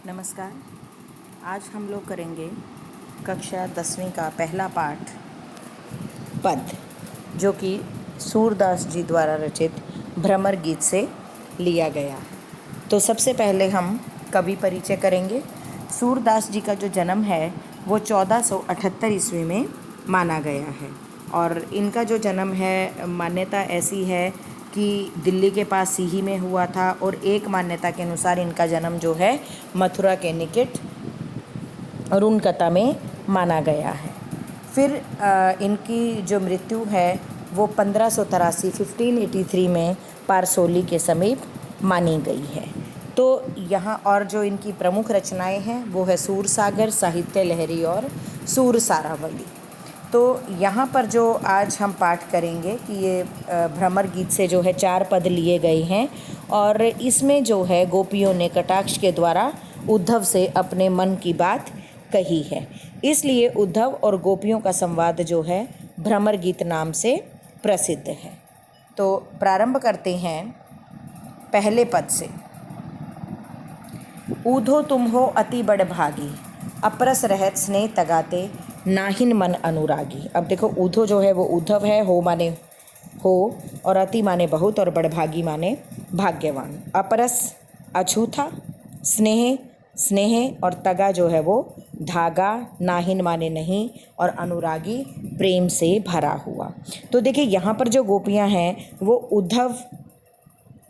नमस्कार। आज हम लोग करेंगे कक्षा 10वीं का पहला पाठ पद, जो कि सूरदास जी द्वारा रचित भ्रमर गीत से लिया गया है। तो सबसे पहले हम कवि परिचय करेंगे। सूरदास जी का जो जन्म है वो 1478 ईस्वी में माना गया है और इनका जो जन्म है, मान्यता ऐसी है कि दिल्ली के पास सीही में हुआ था और एक मान्यता के अनुसार इनका जन्म जो है मथुरा के निकट रुनकता में माना गया है। फिर इनकी जो मृत्यु है वो 1583 में पारसोली के समीप मानी गई है। तो यहाँ और जो इनकी प्रमुख रचनाएं हैं वो है सूरसागर, साहित्य लहरी और सूर सारावली। तो यहाँ पर जो आज हम पाठ करेंगे कि ये भ्रमर गीत से जो है 4 पद लिए गए हैं और इसमें जो है गोपियों ने कटाक्ष के द्वारा उद्धव से अपने मन की बात कही है। इसलिए उद्धव और गोपियों का संवाद जो है भ्रमर गीत नाम से प्रसिद्ध है। तो प्रारंभ करते हैं पहले पद से। ऊधो तुम हो अति बड़ भागी, अपरस रहत स्नेह तगाते, नाहिन मन अनुरागी। अब देखो, ऊधो जो है वो उद्धव है, हो माने हो और अति माने बहुत और बड़भागी माने भाग्यवान। अपरस अछूता, स्नेह स्नेह और तगा जो है वो धागा, नाहिन माने नहीं और अनुरागी प्रेम से भरा हुआ। तो देखिए, यहाँ पर जो गोपियाँ हैं वो उद्धव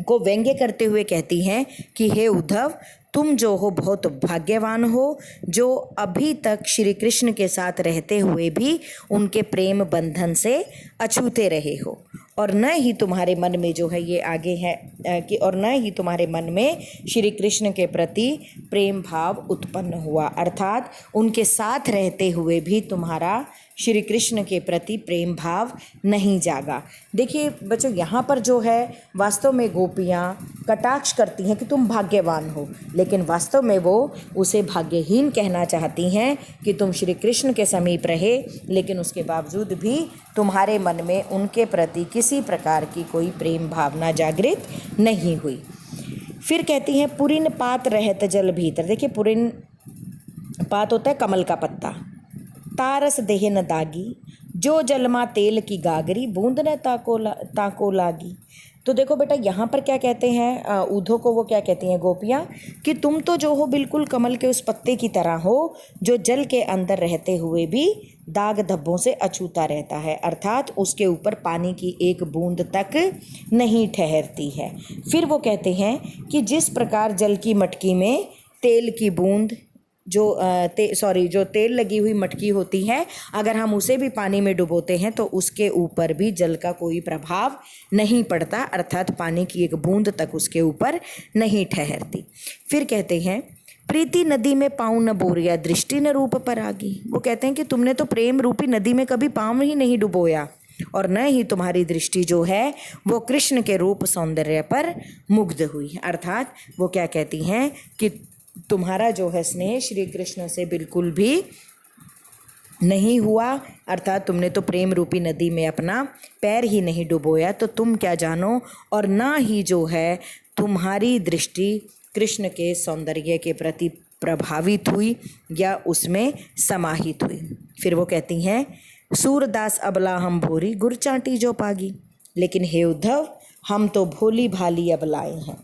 को व्यंग्य करते हुए कहती हैं कि हे उद्धव, तुम जो हो बहुत भाग्यवान हो, जो अभी तक श्री कृष्ण के साथ रहते हुए भी उनके प्रेम बंधन से अछूते रहे हो और न ही तुम्हारे मन में जो है ये आगे है कि और न ही तुम्हारे मन में श्री कृष्ण के प्रति प्रेम भाव उत्पन्न हुआ, अर्थात उनके साथ रहते हुए भी तुम्हारा श्री कृष्ण के प्रति प्रेम भाव नहीं जागा। देखिए बच्चों, यहाँ पर जो है वास्तव में गोपियाँ कटाक्ष करती हैं कि तुम भाग्यवान हो, लेकिन वास्तव में वो उसे भाग्यहीन कहना चाहती हैं कि तुम श्री कृष्ण के समीप रहे लेकिन उसके बावजूद भी तुम्हारे मन में उनके प्रति किसी प्रकार की कोई प्रेम भावना जागृत नहीं हुई। फिर कहती हैं पुरिन पात रहत जल भीतर। देखिए, पुरिन पात होता है कमल का पत्ता। तारस देह न दागी, जो जलमा तेल की गागरी, बूंद न ताको लागी। तो देखो बेटा, यहाँ पर क्या कहते हैं ऊधो को, वो क्या कहती हैं गोपियाँ कि तुम तो जो हो बिल्कुल कमल के उस पत्ते की तरह हो जो जल के अंदर रहते हुए भी दाग धब्बों से अछूता रहता है, अर्थात उसके ऊपर पानी की एक बूंद तक नहीं ठहरती है। फिर वो कहते हैं कि जिस प्रकार जल की मटकी में तेल की बूंद जो तेल लगी हुई मटकी होती है, अगर हम उसे भी पानी में डुबोते हैं तो उसके ऊपर भी जल का कोई प्रभाव नहीं पड़ता, अर्थात पानी की एक बूंद तक उसके ऊपर नहीं ठहरती। फिर कहते हैं प्रीति नदी में पाँव न बोरिया, दृष्टि न रूप पर आगी। वो कहते हैं कि तुमने तो प्रेम रूपी नदी में कभी पाँव ही नहीं डुबोया और न ही तुम्हारी दृष्टि जो है वो कृष्ण के रूप सौंदर्य पर मुग्ध हुई, अर्थात वो क्या कहती हैं कि तुम्हारा जो है स्नेह श्री कृष्ण से बिल्कुल भी नहीं हुआ, अर्थात तुमने तो प्रेम रूपी नदी में अपना पैर ही नहीं डुबोया, तो तुम क्या जानो, और ना ही जो है तुम्हारी दृष्टि कृष्ण के सौंदर्य के प्रति प्रभावित हुई या उसमें समाहित हुई। फिर वो कहती हैं सूरदास अबला हम भोरी, गुर चांटी जो पागी। लेकिन हे उद्धव, हम तो भोली भाली अबलाएं हैं,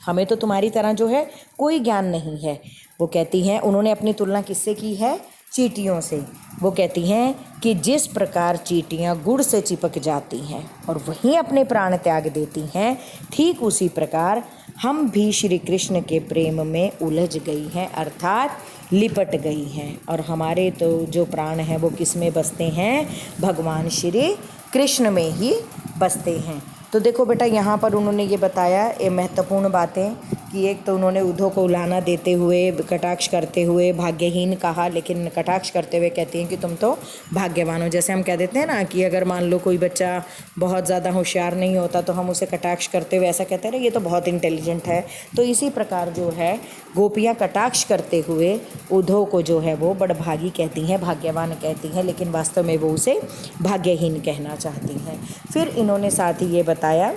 हमें तो तुम्हारी तरह जो है कोई ज्ञान नहीं है। वो कहती हैं, उन्होंने अपनी तुलना किससे की है? चींटियों से। वो कहती हैं कि जिस प्रकार चींटियाँ गुड़ से चिपक जाती हैं और वहीं अपने प्राण त्याग देती हैं, ठीक उसी प्रकार हम भी श्री कृष्ण के प्रेम में उलझ गई हैं, अर्थात लिपट गई हैं। और हमारे तो जो प्राण हैं वो किस में बसते हैं? भगवान श्री कृष्ण में ही बसते हैं। तो देखो बेटा, यहाँ पर उन्होंने ये बताया ये महत्वपूर्ण बातें कि एक तो उन्होंने उद्धव को उलाहना देते हुए, कटाक्ष करते हुए भाग्यहीन कहा, लेकिन कटाक्ष करते हुए कहती हैं कि तुम तो भाग्यवान हो। जैसे हम कह देते हैं ना कि अगर मान लो कोई बच्चा बहुत ज़्यादा होशियार नहीं होता तो हम उसे कटाक्ष करते हुए ऐसा कहते हैं ये तो बहुत इंटेलिजेंट है। तो इसी प्रकार जो है गोपियाँ कटाक्ष करते हुए उद्धव को जो है वो बड़भागी कहती हैं, भाग्यवान कहती हैं, लेकिन वास्तव में वो उसे भाग्यहीन कहना चाहती हैं। फिर इन्होंने साथ ही ये बताया,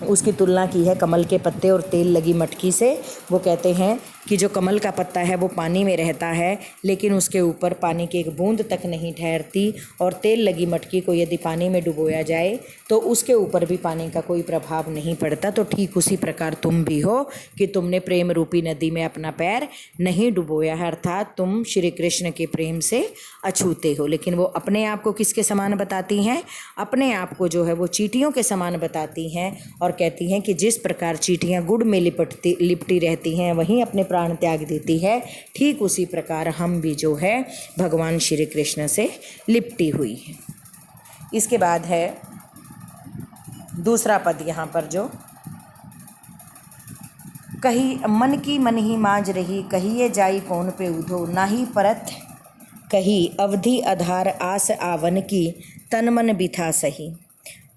उसकी तुलना की है कमल के पत्ते और तेल लगी मटकी से। वो कहते हैं कि जो कमल का पत्ता है वो पानी में रहता है लेकिन उसके ऊपर पानी की एक बूंद तक नहीं ठहरती, और तेल लगी मटकी को यदि पानी में डुबोया जाए तो उसके ऊपर भी पानी का कोई प्रभाव नहीं पड़ता। तो ठीक उसी प्रकार तुम भी हो कि तुमने प्रेम रूपी नदी में अपना पैर नहीं डुबोया है, अर्थात तुम श्री कृष्ण के प्रेम से अछूते हो। लेकिन वो अपने आप को किसके समान बताती हैं? अपने आप को जो है वो चींटियों के समान बताती हैं और कहती हैं कि जिस प्रकार चींटियाँ गुड़ में लिपटी रहती हैं वहीं अपने प्राण त्याग देती है, ठीक उसी प्रकार हम भी जो है भगवान श्री कृष्ण से लिपटी हुई है। इसके बाद है दूसरा पद यहाँ पर जो कही मन की मन ही मांझ रही, कहिए जाई कौन पे उधो, नाही परत कही अवधि आधार आस आवन की, तन मन बिथा सही।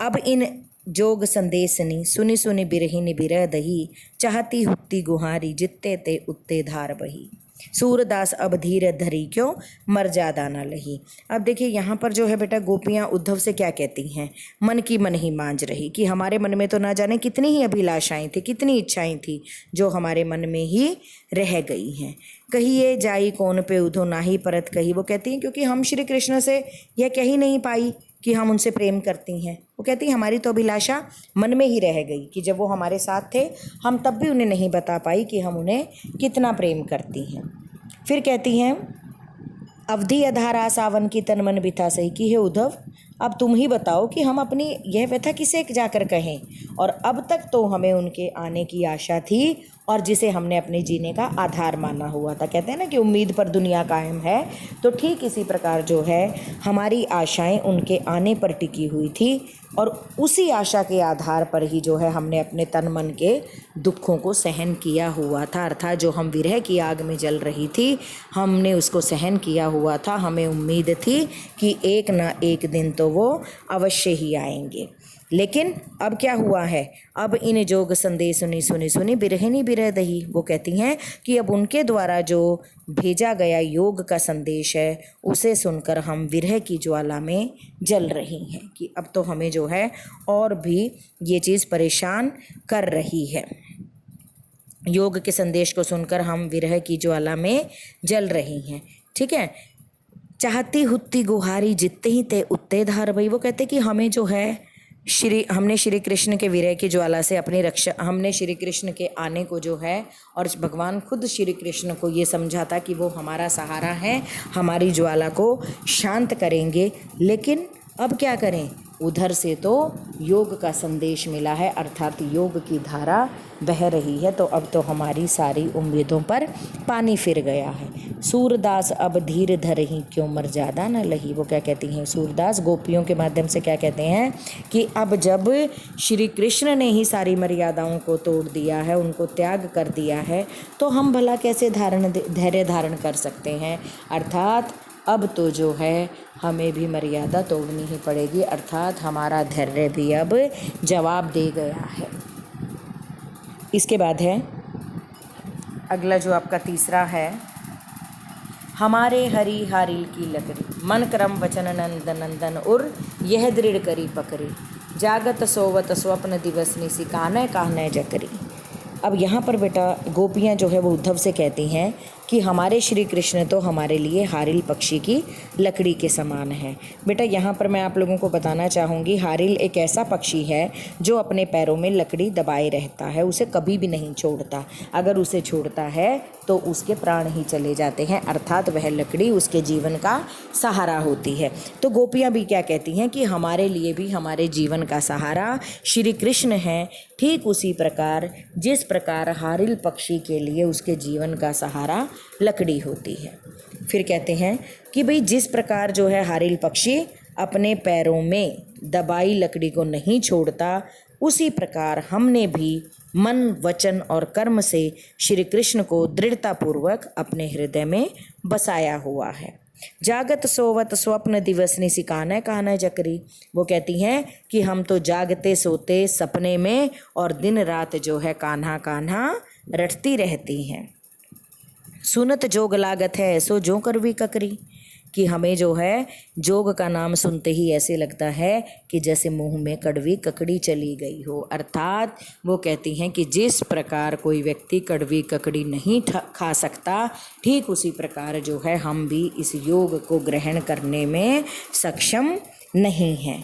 अब इन जोग संदेशनी, सुनी सुनी बिरहिनी बिरह दही, चाहती हुत्ती गुहारी, जित्ते ते उत्ते धार बही। सूरदास अब धीर धरी क्यों, मर्यादा न लही। अब देखिए यहाँ पर जो है बेटा गोपियाँ उद्धव से क्या कहती हैं? मन की मन ही मांझ रही, कि हमारे मन में तो ना जाने कितनी ही अभिलाषाएं थी, कितनी इच्छाएं थी जो हमारे मन में ही रह गई हैं। कहिए जाई कौन पे उधो, ना ही परत कही। वो कहती हैं क्योंकि हम श्री कृष्ण से यह कह ही नहीं पाई कि हम उनसे प्रेम करती हैं। वो कहती हैं हमारी तो अभिलाषा मन में ही रह गई कि जब वो हमारे साथ थे हम तब भी उन्हें नहीं बता पाई कि हम उन्हें कितना प्रेम करती हैं। फिर कहती हैं अवधि अधारा सावन की, तन मन बिथा सही, कि हे उद्धव अब तुम ही बताओ कि हम अपनी यह व्यथा किसे जाकर कहें, और अब तक तो हमें उनके आने की आशा थी और जिसे हमने अपने जीने का आधार माना हुआ था। कहते हैं ना कि उम्मीद पर दुनिया कायम है, तो ठीक इसी प्रकार जो है हमारी आशाएं उनके आने पर टिकी हुई थी और उसी आशा के आधार पर ही जो है हमने अपने तन मन के दुखों को सहन किया हुआ था। अर्थात जो हम विरह की आग में जल रही थी हमने उसको सहन किया हुआ था। हमें उम्मीद थी कि एक ना एक दिन तो वो अवश्य ही आएंगे। लेकिन अब क्या हुआ है? अब इन जोग संदेश सुनी सुनी सुनी बिरहिनी बिरह दही। वो कहती हैं कि अब उनके द्वारा जो भेजा गया योग का संदेश है उसे सुनकर हम विरह की ज्वाला में जल रही हैं, कि अब तो हमें जो है और भी ये चीज़ परेशान कर रही है। योग के संदेश को सुनकर हम विरह की ज्वाला में जल रही हैं। ठीक है। चाहती हुत्ती गुहारी, जितते ही ते उत्ते धार बही। वो कहते कि हमें जो है हमने श्री कृष्ण के विरह की ज्वाला से अपनी रक्षा, हमने श्री कृष्ण के आने को जो है, और भगवान खुद श्री कृष्ण को ये समझा था कि वो हमारा सहारा है, हमारी ज्वाला को शांत करेंगे। लेकिन अब क्या करें? उधर से तो योग का संदेश मिला है, अर्थात योग की धारा बह रही है, तो अब तो हमारी सारी उम्मीदों पर पानी फिर गया है। सूरदास अब धीर धरही, क्यों मर्यादा न लही। वो क्या कहती हैं? सूरदास गोपियों के माध्यम से क्या कहते हैं कि अब जब श्री कृष्ण ने ही सारी मर्यादाओं को तोड़ दिया है, उनको त्याग कर दिया है, तो हम भला कैसे धैर्य धारण कर सकते हैं। अर्थात अब तो जो है हमें भी मर्यादा तोड़नी ही पड़ेगी, अर्थात हमारा धैर्य भी अब जवाब दे गया है। इसके बाद है अगला जो आपका तीसरा है, हमारे हरि हारिल की लकड़ी, मन क्रम वचन नंद नंदन उर, यह दृढ़ करी पकड़ी, जागत सोवत स्वप्न दिवस निसी, कान्ह कान्ह जकरी। अब यहाँ पर बेटा गोपियाँ जो है वो उद्धव से कहती हैं कि हमारे श्री कृष्ण तो हमारे लिए हारिल पक्षी की लकड़ी के समान है। बेटा यहाँ पर मैं आप लोगों को बताना चाहूँगी, हारिल एक ऐसा पक्षी है जो अपने पैरों में लकड़ी दबाए रहता है, उसे कभी भी नहीं छोड़ता। अगर उसे छोड़ता है तो उसके प्राण ही चले जाते हैं, अर्थात वह लकड़ी उसके जीवन का सहारा होती है। तो गोपियाँ भी क्या कहती हैं कि हमारे लिए भी हमारे जीवन का सहारा श्री कृष्ण है। ठीक उसी प्रकार जिस प्रकार हारिल पक्षी के लिए उसके जीवन का सहारा लकड़ी होती है। फिर कहते हैं कि भाई जिस प्रकार जो है हारिल पक्षी अपने पैरों में दबाई लकड़ी को नहीं छोड़ता, उसी प्रकार हमने भी मन वचन और कर्म से श्री कृष्ण को दृढ़तापूर्वक अपने हृदय में बसाया हुआ है। जागत सोवत स्वप्न दिवस निसी, कान्ह कान्ह जकरी। वो कहती हैं कि हम तो जागते सोते सपने में और दिन रात जो है कान्हा कान्हा रटती रहती हैं। सुनत जोग लागत है, सो जो करवी ककरी, कि हमें जो है जोग का नाम सुनते ही ऐसे लगता है कि जैसे मुंह में कड़वी ककड़ी चली गई हो। अर्थात वो कहती हैं कि जिस प्रकार कोई व्यक्ति कड़वी ककड़ी नहीं खा सकता, ठीक उसी प्रकार जो है हम भी इस योग को ग्रहण करने में सक्षम नहीं हैं।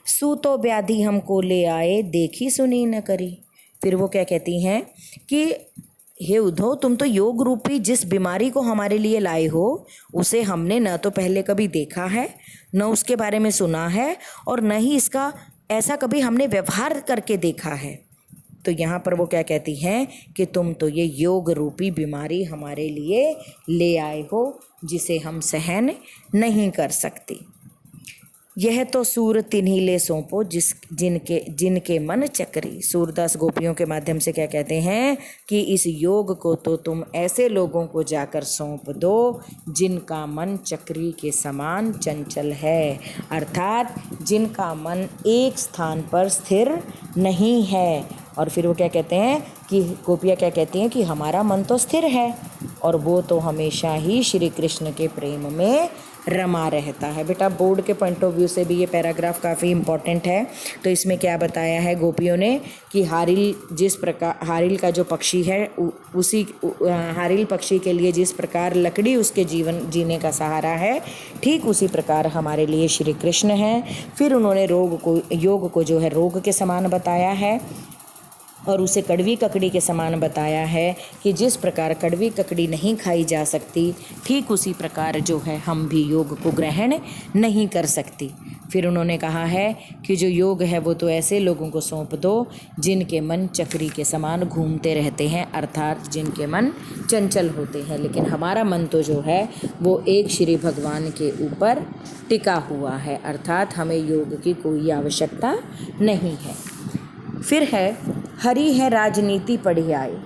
सूतो व्याधि हमको ले आए, देखी सुनी न करी। फिर वो क्या कहती हैं कि हे उद्धव, तुम तो योग रूपी जिस बीमारी को हमारे लिए लाए हो उसे हमने न तो पहले कभी देखा है, न उसके बारे में सुना है, और न ही इसका ऐसा कभी हमने व्यवहार करके देखा है। तो यहाँ पर वो क्या कहती हैं कि तुम तो ये योग रूपी बीमारी हमारे लिए ले आए हो जिसे हम सहन नहीं कर सकती। यह तो सूर तिन्हीं ले सौंपो जिनके मन चक्री। सूरदास गोपियों के माध्यम से क्या कहते हैं कि इस योग को तो तुम ऐसे लोगों को जाकर सौंप दो जिनका मन चक्री के समान चंचल है, अर्थात जिनका मन एक स्थान पर स्थिर नहीं है। और फिर वो क्या कहते हैं कि गोपियाँ क्या कहती हैं कि हमारा मन तो स्थिर है और वो तो हमेशा ही श्री कृष्ण के प्रेम में रमा रहता है। बेटा बोर्ड के पॉइंट ऑफ व्यू से भी ये पैराग्राफ काफ़ी इम्पॉर्टेंट है। तो इसमें क्या बताया है गोपियों ने कि हारिल का जो पक्षी है उसी हारिल पक्षी के लिए जिस प्रकार लकड़ी उसके जीवन जीने का सहारा है, ठीक उसी प्रकार हमारे लिए श्री कृष्ण हैं। फिर उन्होंने योग को जो है रोग के समान बताया है और उसे कड़वी ककड़ी के समान बताया है कि जिस प्रकार कड़वी ककड़ी नहीं खाई जा सकती, ठीक उसी प्रकार जो है हम भी योग को ग्रहण नहीं कर सकती। फिर उन्होंने कहा है कि जो योग है वो तो ऐसे लोगों को सौंप दो जिनके मन चक्री के समान घूमते रहते हैं, अर्थात जिनके मन चंचल होते हैं, लेकिन हमारा मन तो जो है वो एक श्री भगवान के ऊपर टिका हुआ है, अर्थात हमें योग की कोई आवश्यकता नहीं है। फिर है हरि है राजनीति पढ़ी आए,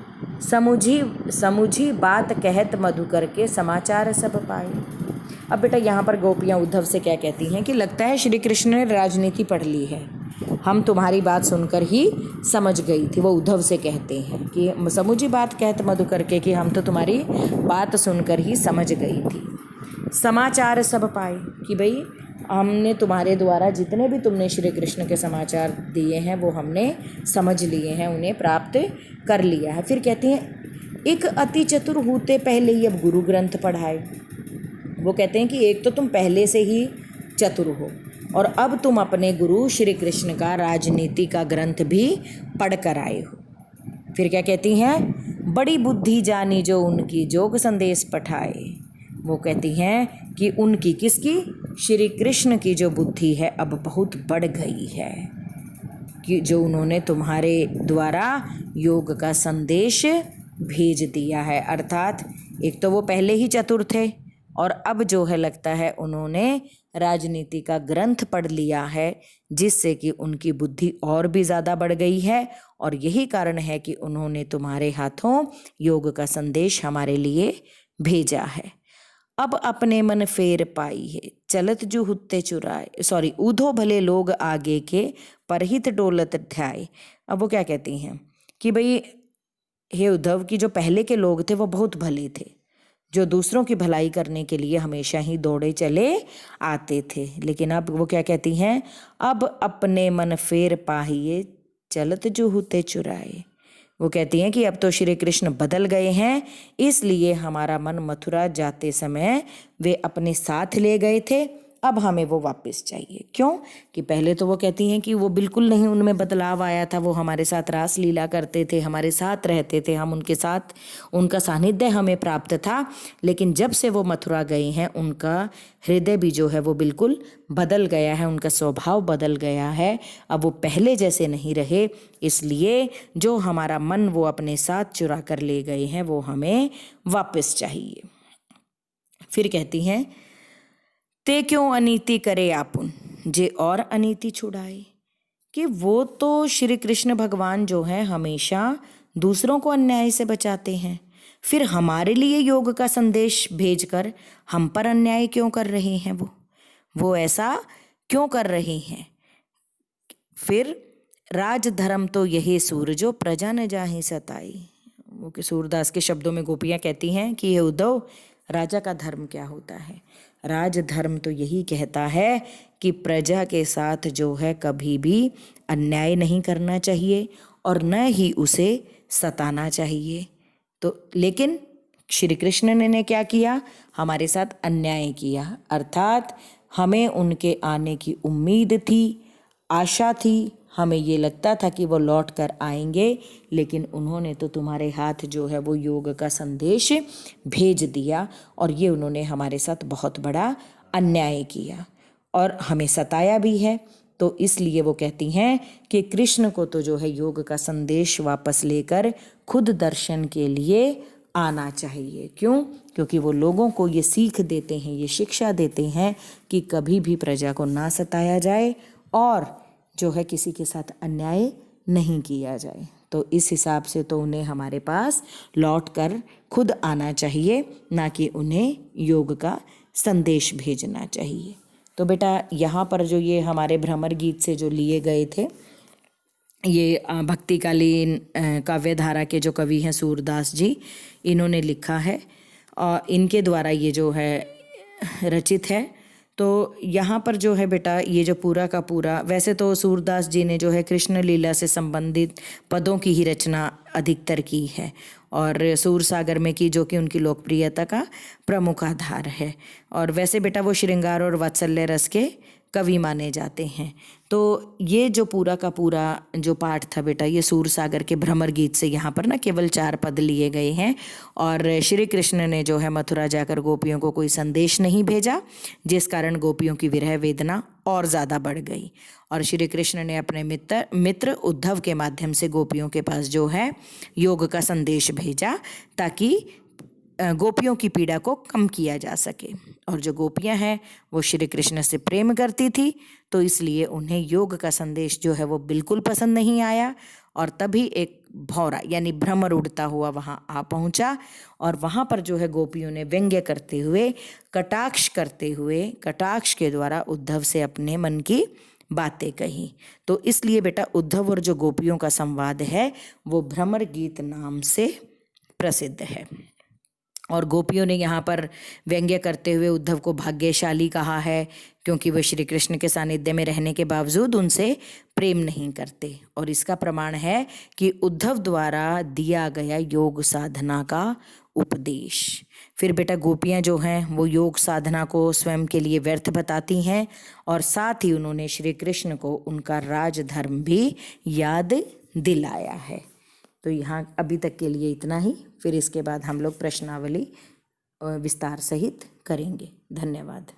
समुझी बात कहत मधुकर के समाचार सब पाए। अब बेटा यहाँ पर गोपियाँ उद्धव से क्या कहती हैं कि लगता है श्री कृष्ण ने राजनीति पढ़ ली है, हम तुम्हारी बात सुनकर ही समझ गई थी। वो उद्धव से कहते हैं कि समुझी बात कहत मधुकर के, कि हम तो तुम्हारी बात सुनकर ही समझ गई थी। समाचार सब पाए, कि भाई हमने तुम्हारे द्वारा जितने भी तुमने श्री कृष्ण के समाचार दिए हैं वो हमने समझ लिए हैं, उन्हें प्राप्त कर लिया है। फिर कहती हैं एक अति चतुर होते पहले ही अब गुरु ग्रंथ पढ़ाए। वो कहते हैं कि एक तो तुम पहले से ही चतुर हो और अब तुम अपने गुरु श्री कृष्ण का राजनीति का ग्रंथ भी पढ़ कर आए हो। फिर क्या कहती हैं बड़ी बुद्धि जानी जो उनकी जोग संदेश पठाए। वो कहती हैं कि उनकी, किसकी, श्री कृष्ण की जो बुद्धि है अब बहुत बढ़ गई है, कि जो उन्होंने तुम्हारे द्वारा योग का संदेश भेज दिया है। अर्थात एक तो वो पहले ही चतुर थे और अब जो है लगता है उन्होंने राजनीति का ग्रंथ पढ़ लिया है, जिससे कि उनकी बुद्धि और भी ज़्यादा बढ़ गई है, और यही कारण है कि उन्होंने तुम्हारे हाथों योग का संदेश हमारे लिए भेजा है। अब अपने मन फेर पाई है, चलत जो हुत्ते चुराए, ऊधो भले लोग आगे के परहित डोलत ध्याय। अब वो क्या कहती हैं कि भाई हे उद्धव, की जो पहले के लोग थे वो बहुत भले थे, जो दूसरों की भलाई करने के लिए हमेशा ही दौड़े चले आते थे। लेकिन अब वो क्या कहती हैं, अब अपने मन फेर पाहिए चलत जो हुत्ते चुराए। वो कहती हैं कि अब तो श्री कृष्ण बदल गए हैं, इसलिए हमारा मन मथुरा जाते समय वे अपने साथ ले गए थे, अब हमें वो वापस चाहिए। क्यों कि पहले तो वो कहती हैं कि वो बिल्कुल नहीं उनमें बदलाव आया था, वो हमारे साथ रास लीला करते थे, हमारे साथ रहते थे, हम उनके साथ, उनका सानिध्य हमें प्राप्त था। लेकिन जब से वो मथुरा गए हैं उनका हृदय भी जो है वो बिल्कुल बदल गया है, उनका स्वभाव बदल गया है, अब वो पहले जैसे नहीं रहे। इसलिए जो हमारा मन वो अपने साथ चुरा कर ले गए हैं वो हमें वापस चाहिए। फिर कहती हैं ते क्यों अनीति करे आपुन जे और अनीति छुड़ाए, कि वो तो श्री कृष्ण भगवान जो हैं हमेशा दूसरों को अन्याय से बचाते हैं, फिर हमारे लिए योग का संदेश भेजकर हम पर अन्याय क्यों कर रहे हैं, वो ऐसा क्यों कर रहे हैं। फिर राज धर्म तो यही सूरजो प्रजा न जाहि सताई। वो कि सूरदास के शब्दों में गोपियाँ कहती हैं कि ये उद्धव, राजा का धर्म क्या होता है, राजधर्म तो यही कहता है कि प्रजा के साथ जो है कभी भी अन्याय नहीं करना चाहिए और न ही उसे सताना चाहिए। तो लेकिन श्री कृष्ण ने क्या किया, हमारे साथ अन्याय किया, अर्थात हमें उनके आने की उम्मीद थी, आशा थी, हमें ये लगता था कि वो लौट कर आएंगे, लेकिन उन्होंने तो तुम्हारे हाथ जो है वो योग का संदेश भेज दिया और ये उन्होंने हमारे साथ बहुत बड़ा अन्याय किया और हमें सताया भी है। तो इसलिए वो कहती हैं कि कृष्ण को तो जो है योग का संदेश वापस लेकर खुद दर्शन के लिए आना चाहिए। क्यों? क्योंकि वो लोगों को ये सीख देते हैं, ये शिक्षा देते हैं कि कभी भी प्रजा को ना सताया जाए और जो है किसी के साथ अन्याय नहीं किया जाए। तो इस हिसाब से तो उन्हें हमारे पास लौट कर खुद आना चाहिए, ना कि उन्हें योग का संदेश भेजना चाहिए। तो बेटा यहाँ पर जो ये हमारे भ्रमर गीत से जो लिए गए थे, ये भक्तिकालीन काव्य धारा के जो कवि हैं सूरदास जी, इन्होंने लिखा है और इनके द्वारा ये जो है रचित है। तो यहाँ पर जो है बेटा ये जो पूरा का पूरा, वैसे तो सूरदास जी ने जो है कृष्ण लीला से संबंधित पदों की ही रचना अधिकतर की है और सूर सागर में की, जो कि उनकी लोकप्रियता का प्रमुख आधार है। और वैसे बेटा वो श्रृंगार और वात्सल्य रस के कवि माने जाते हैं। तो ये जो पूरा का पूरा जो पाठ था बेटा, ये सूर सागर के भ्रमर गीत से यहाँ पर ना केवल 4 पद लिए गए हैं और श्री कृष्ण ने जो है मथुरा जाकर गोपियों को कोई संदेश नहीं भेजा, जिस कारण गोपियों की विरह वेदना और ज़्यादा बढ़ गई और श्री कृष्ण ने अपने मित्र उद्धव के माध्यम से गोपियों के पास जो है योग का संदेश भेजा, ताकि गोपियों की पीड़ा को कम किया जा सके। और जो गोपियां हैं वो श्री कृष्ण से प्रेम करती थी, तो इसलिए उन्हें योग का संदेश जो है वो बिल्कुल पसंद नहीं आया और तभी एक भौरा यानी भ्रमर उड़ता हुआ वहाँ आ पहुँचा और वहाँ पर जो है गोपियों ने व्यंग्य करते हुए, कटाक्ष के द्वारा उद्धव से अपने मन की बातें कही। तो इसलिए बेटा उद्धव और जो गोपियों का संवाद है वो भ्रमर गीत नाम से प्रसिद्ध है। और गोपियों ने यहाँ पर व्यंग्य करते हुए उद्धव को भाग्यशाली कहा है, क्योंकि वे श्री कृष्ण के सानिध्य में रहने के बावजूद उनसे प्रेम नहीं करते। और इसका प्रमाण है कि उद्धव द्वारा दिया गया योग साधना का उपदेश। फिर बेटा गोपियाँ जो हैं वो योग साधना को स्वयं के लिए व्यर्थ बताती हैं और साथ ही उन्होंने श्री कृष्ण को उनका राजधर्म भी याद दिलाया है। तो यहाँ अभी तक के लिए इतना ही, फिर इसके बाद हम लोग प्रश्नावली विस्तार सहित करेंगे। धन्यवाद।